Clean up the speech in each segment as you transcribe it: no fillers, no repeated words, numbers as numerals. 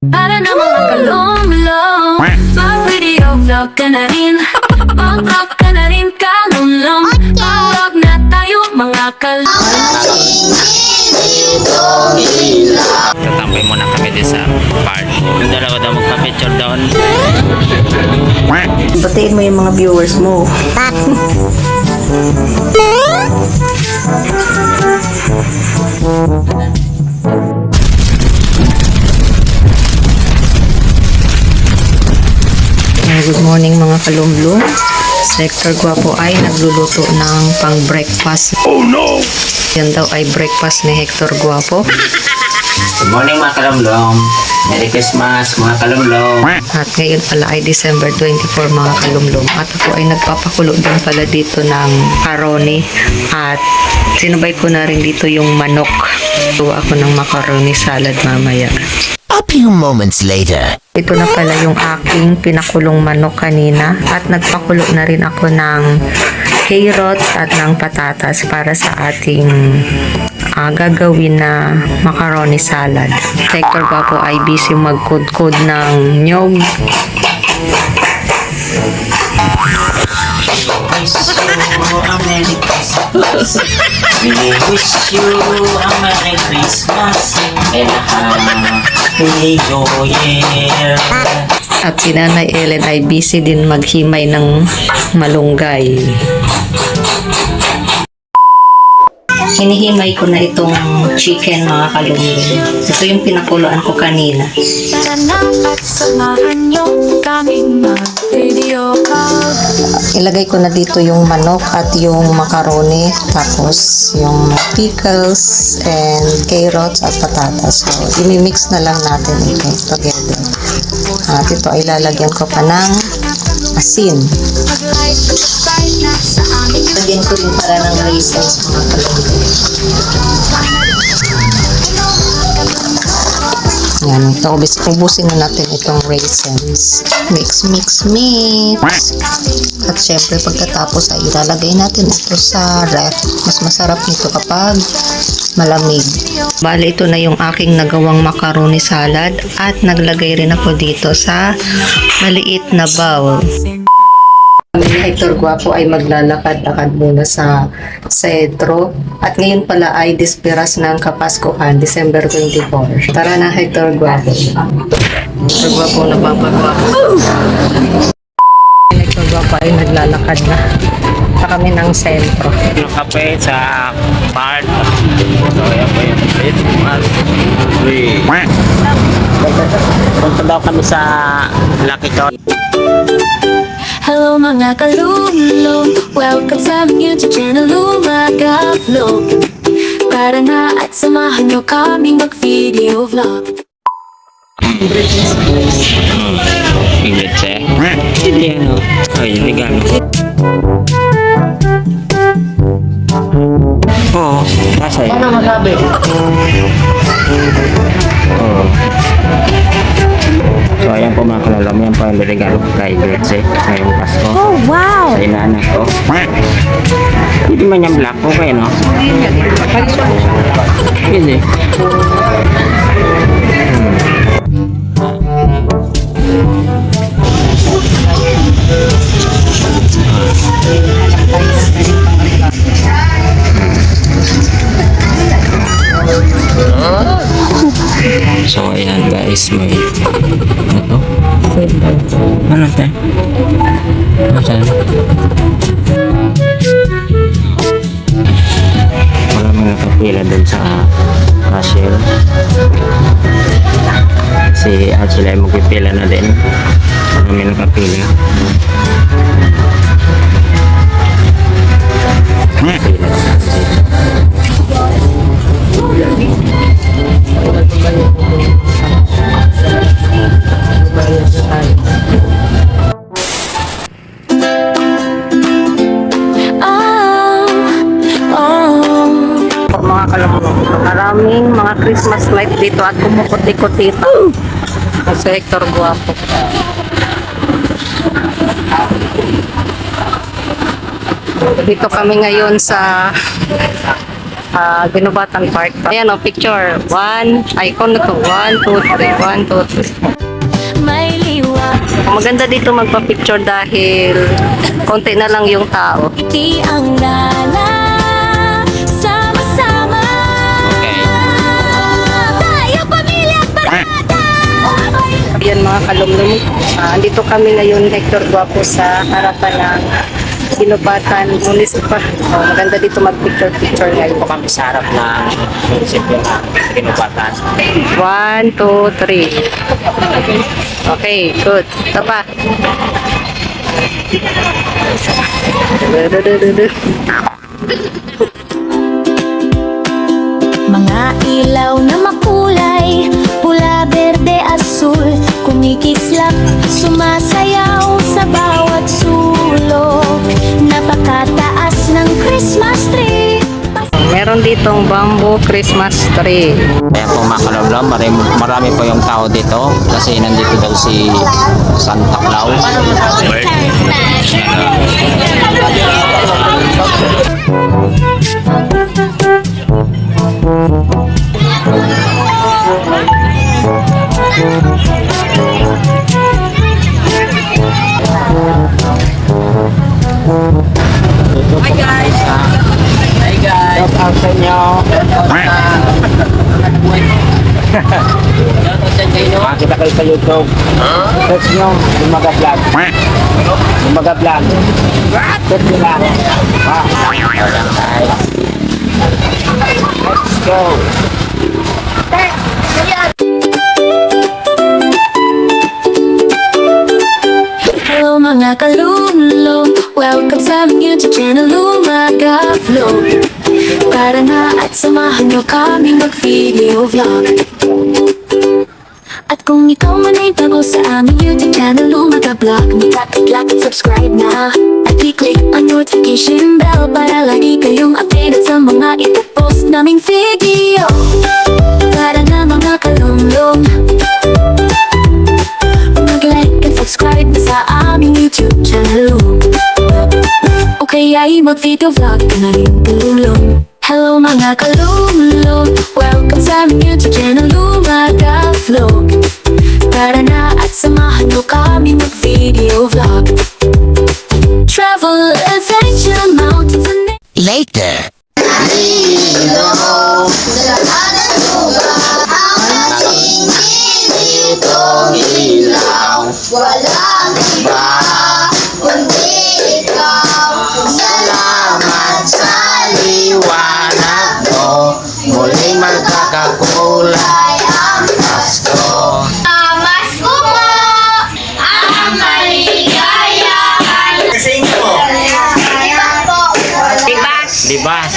Para na mga kalong-long, mag-video vlog ka na rin, mag-vlog ka na rin kalong-long, mag-vlog na tayo mga kalong-long. Tatampay muna kami din sa park. Yung dalawa daw magpa-picture doon. Batiin mo yung mga viewers mo. Good morning mga kalumblong. Sector Guapo ay nagluluto ng pang-breakfast. Oh no! Yan daw ay breakfast ni Hector Guapo. Good morning mga kalumlong. Merry Christmas mga kalumlong. At ngayon pala ay December 24 mga kalumlong. At ako ay nagpapakulo din pala dito ng macaroni. At sinubay ko na rin dito yung manok. Tuwa ako ng macaroni salad mamaya. A few moments later. Ito na pala yung aking pinakulong manok kanina. At nagpakulo na rin ako ng carrots at ng patatas para sa ating gagawin na macaroni salad. Hector Guapo ay busy magkudkod ng nyog. We wish you a Merry Christmas and a Happy New Year. At si Nanay Ellen ay busy din maghimay ng malunggay. Hinihimay ko na itong chicken mga kalunggay. Ito yung pinakuloan ko kanina. Tara na at samahan niyo kaming mag-video vlog. Ilagay ko na dito yung manok at yung macaroni. Tapos yung pickles and carrots at patatas. So, imimix na lang natin ito together. At ito ay lalagyan ko pa ng asin. Mag-like, subscribe na sa aming Lagyan ko rin para ng raisins mga kalunggay. Yan, ito, ubusin na natin itong raisins. Mix, mix, mix. At syempre, pagkatapos ay ilalagay natin ito sa ref. Mas masarap nito kapag malamig. Bale, ito na yung aking nagawang macaroni salad. At naglagay rin ako dito sa maliit na bowl. Kami ni Hector Guapo ay maglalakad-lakad muna sa sentro. At ngayon pala ay disperas ng Kapaskuhan, December 24. Tara na Hector Guapo. Hector Guapo na papagwapo. Hector Guapo ay naglalakad na. Pa kami ng sentro. Yung kape sa park. So yan po yung Christmas tree. Punta daw kami sa Lucky Shot. Hello mga kalulong, welcome sa aming YouTube channel Lumaga Vlog. Tara na at samahan niyo kaming mag-video vlog. Ingrid siya. Hindi ano. Ay, hindi gano'n. Oo, nasa yun. Ano masabi? Oo. So ayan po mga kalalam, yan po ang regalo ko kay Gretze ngayong Pasko. Oh wow! Sa inaanak ko. Hindi man yung black, okay no? Hindi. So ayan guys, may ito. Ano ito? Asan? Wala mga nakapila dun sa cashier. At sila ay magpipila na din. Wala may nakapila. Pila na natin Mga kalumblong, maraming mga Christmas light dito at kumukuti-kuti pa. Sa Hector Guapo. Dito kami ngayon sa Ginubatan Park. Ayan o, picture. Icon na to. 1, 2, 3. 1, 2, 3. May liwa. Maganda dito magpa-picture dahil konti na lang yung tao. Di ang lala. Sama-sama. Okay. Tayo pamilya at barkada. Ayan mga kalumlum. Andito kami ngayon, Hector Guapo, sa harapan ng Ginubatan Municipal. Maganda dito mag-picture-picture ngayon. Ito kami sa harap ng munisipyo na Ginubatan. 1, 2, 3. Okay, good. Ito pa. Mga ilaw na makulay, pula, berde, asul, kumikislap, sumasayaw sa bawat sulok. Napakataas ng Christmas tree. Meron ditong bamboo Christmas tree. Kaya po mga kalablam, marami po yung tao dito kasi nandito daw si Santa Claus. Hi guys! Hi guys! Shout out sa inyo! Makita kayo sa YouTube. Search nyo, Lumaga Vlog. Lumaga Vlog. Search nyo lang. Let's go! Hello mga kalumlong, welcome sa aming YouTube channel Lumaga Vlog. Tara na at samahan nyo kami mag-video vlog. At kung ikaw man ay bago sa aming YouTube channel Lumaga Vlog, like at subscribe na. At i-click ang notification bell para lagi kayong updated sa mga ipopost naming video. Tara na mga kalumlong, mag-like and subscribe na sa aming YouTube channel. Okay ay mag-video vlog ka na rin tulong. Hello mga kalumlong, welcome sa aming YouTube channel Lumaga Vlog. Tara na at samahan mo kami mag-video vlog. Travel, adventure, mountains and Later. Walang iba kundi ikaw. Salamat sa liwanag mo. Muling magkakakulay ang Pasko. Pasko mo ang maligayahan. Libas! Libas!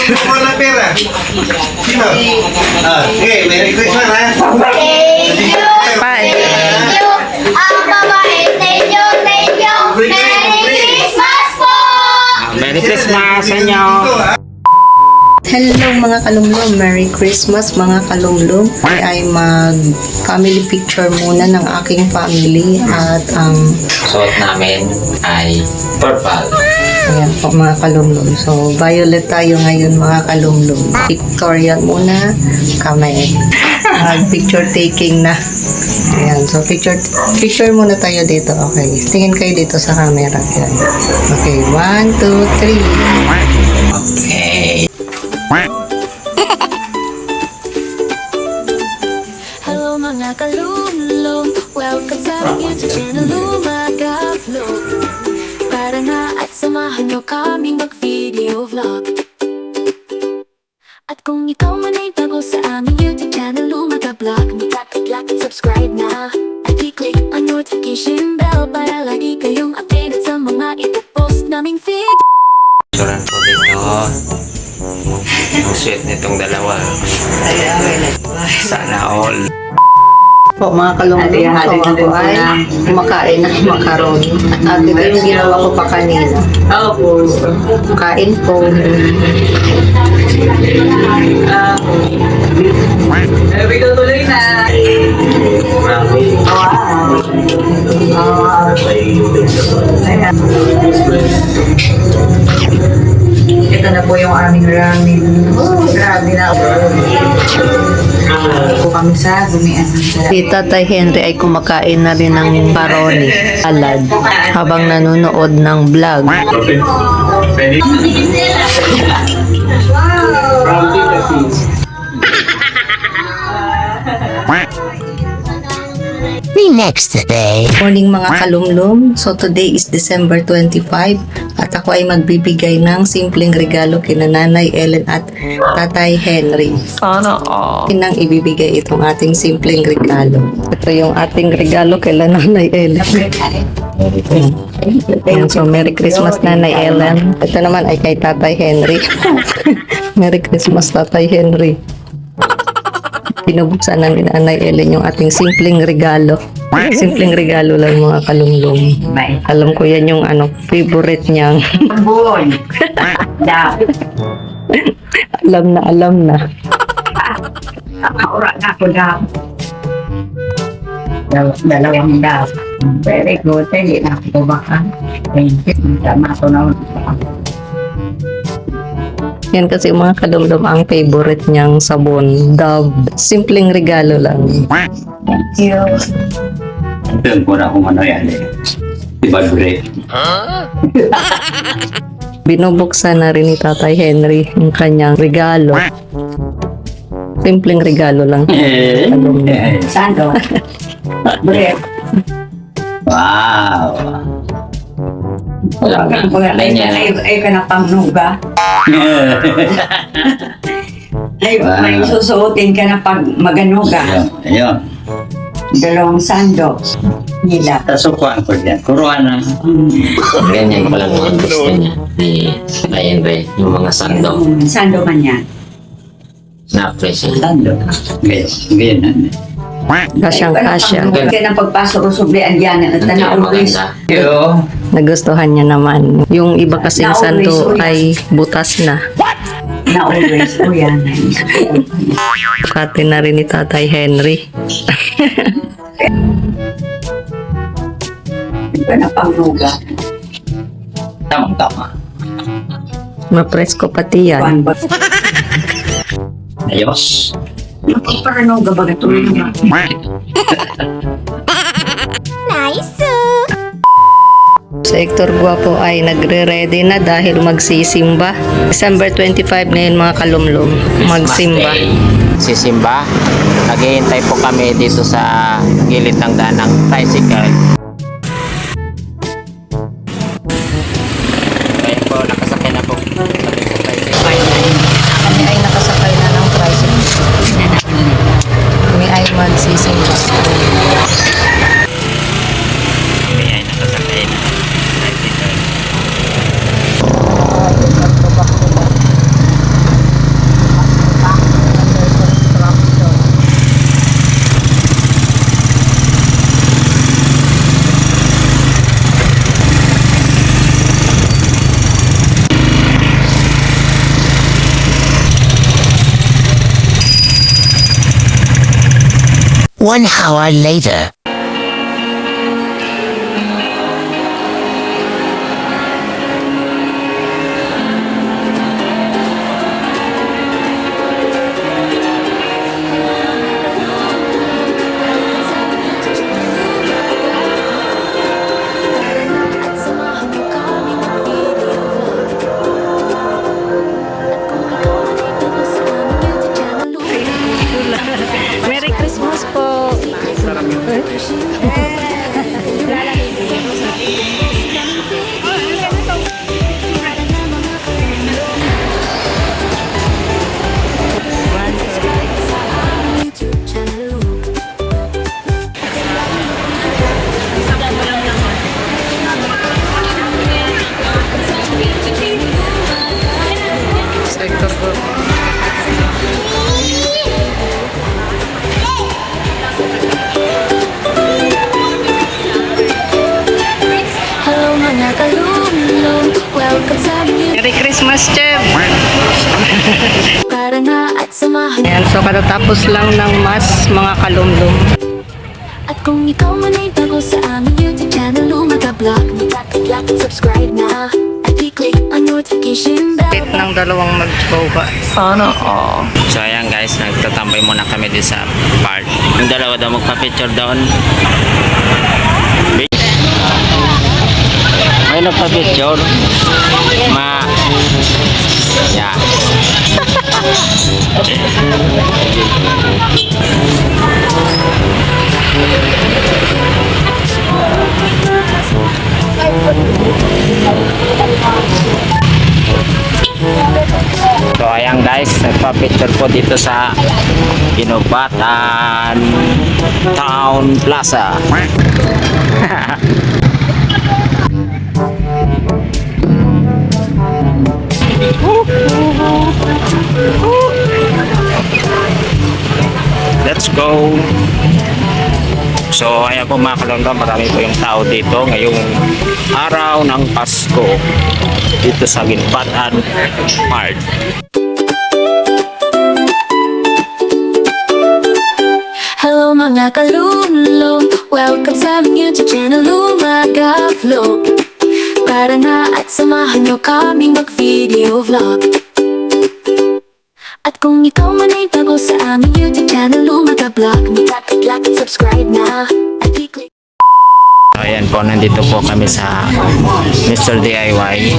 Sino mo na pera? Sino? Okay, Merry Christmas ha? Thank you. Bye. Thank you. Ang babait. Thank you. Thank you. Merry Christmas po! Merry Christmas sa inyo! Hello mga kalumlum, Merry Christmas mga kalumlum. Ay mag-family picture muna ng aking family at ang Suot namin ay purple. ayan po mga kalumlum. So violet tayo ngayon mga kalumlum. Pictorial muna kami. Picture taking na. Ayan, so picture muna tayo dito. Okay, tingin kayo dito sa camera. Ayan. Okay, 1, 2, 3. Okay. hello mga kalumlong, welcome sa aming YouTube channel Lumaga Vlog. Tara na at samahan nyo kaming mag-video vlog. At kung ikaw man ay bago sa aming YouTube channel Lumaga Vlog, mag-like at subscribe na. At i-click ang notification bell para lagi kayong updated sa mga ipopost naming video. Picturean ko dito. Ang sweet nitong dalawa. Sana all. Po mga kalungkot, so ako ay kumakain ng macaroni. At ito yung ginawa ko pa kanina. Opo. Kain po. Sabi ko tuloy na. Ayan. Ito na po yung aming ramen. Grabe na. Po kami sa gumian ng sarap. Si Tatay Henry ay kumakain na rin ng macaroni salad habang nanonood ng vlog. The next day. Morning mga kalumlum. So today is December 25 at ako ay magbibigay ng simpleng regalo kina Nanay Ellen at Tatay Henry. Sana all. Nang ibibigay itong ating simpleng regalo. Ito yung ating regalo kila Nanay Ellen. Ayan, so Merry Christmas Nanay Ellen. Ito naman ay kay Tatay Henry. Merry Christmas Tatay Henry. Pinubuksan na ni Nanay Ellen yung ating simpleng regalo. Simpleng regalo lang mga kalunglong. Alam ko yan yung favorite niyang. Buon. Da. Alam na. Maura na ako daw. Dalawang daw. Very good. Hindi na ako baka. Thank you. Tama ko na. Yan kasi mga kalumlum ang favorite niyang sabon. Dove. Simpleng regalo lang. Thank you. Alam ko na kung ano yan eh. Diba, Greg? Binubuksan na rin ni Tatay Henry yung kanyang regalo. Simpleng regalo lang. Sando. Break. Wow! Wala na. Ay ka na pangnuga. Ay, may susuotin ka na pag maganuga. Ayun. Dalawang sando. Nila. Tasukuan ko dyan. Kuruan na. Ganyan pala mga gusto niya. Ayan ba yung mga sando. Sando man yan. Na-appreciate. Tando. Ganyan. Kasyang kasya. Kaya nang pagpasok ko sublian yan. At na always. Maganda. Yo. Nagustuhan niya naman. Yung iba kasing santo ay butas na. Na always. O yan. Kati na rin ni Tatay Henry. Ay ka na pangnuga. Tamang-tama. Mapresko pati yan. Kuan ba? Ayos. Pagparanuga ba ito naman? Si Hector Guapo ay nagre-ready na dahil magsisimba. December 25 ngayon mga kalumlum. Magsimba. Sisimba. Naghihintay po kami dito sa gilid ng daan ng tricycle. Ngayon po, nakasakay na po kami sa tricycle. Kami ay nakasakay na ng tricycle. Kami ay magsisimba. Kami ay nakasakay na tricycle. One hour later. Merry Christmas po! Mas Chef. Para na at samahan. Ayan, so katatapos lang ng mas mga kalumlum. At kung ikaw man ay bago sa aming YouTube channel, Lumaga Vlog, mag-like at subscribe na. At i-click ang notification bell. Wait ng dalawang mag-boba. So ayan guys, nagtatambay muna kami din sa park. Yung dalawa daw magpa-picture doon. May nagpa-picture. Yeah. So ayan guys, nagpa-picture po dito sa Ginubatan Town Plaza. Let's go. So ayan po mga kalangga, marami po yung tao dito ngayong araw ng Pasko dito sa Ginubatan Park. Hello mga kalumlum, welcome sa aming YouTube channel, Lumaga Vlog. Para na at samahan nyo kaming mag-video vlog. At kung ikaw man ay bago sa aming YouTube channel, Lumaga Vlog, mag-like at subscribe na. At i-click. Ayan po, nandito po kami sa Mr. DIY.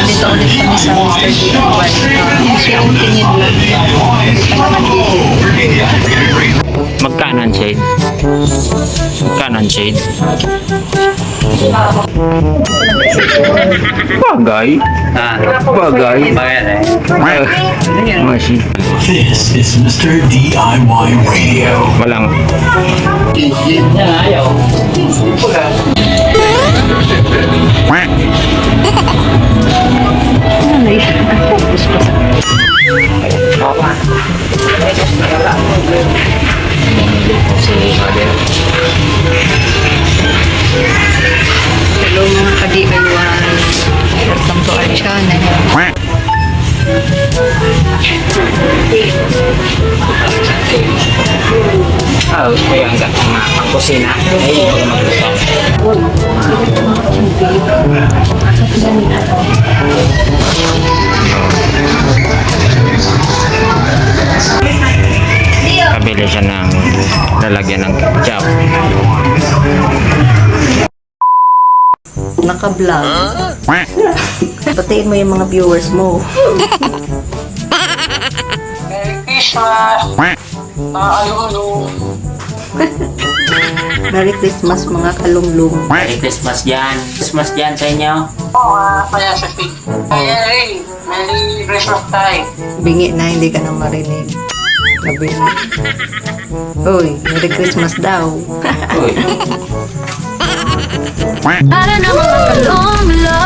Dito ulit kami sa Mr. DIY. Siyang tingin lang. Magkano ang shade? Magkano ang shade? Bagay. Bagay. Masi. This is Mr. DIY Radio. Walang. Hello mga ka-DIY. Welcome to our channel. Oh, kaya ang mga pangkusina. Ay, magluto. Kabili siya ng lalagyan ng ketchup. Naka-vlog. Batiin mo yung mga viewers mo. Merry Christmas mga kalumlum. Merry Christmas dyan. Christmas dyan sa inyo. Merry Christmas tayo. Bingi na, hindi ka na marinig. Nabingi. Uy, Merry Christmas daw. Uy. Para na mga kalumlum,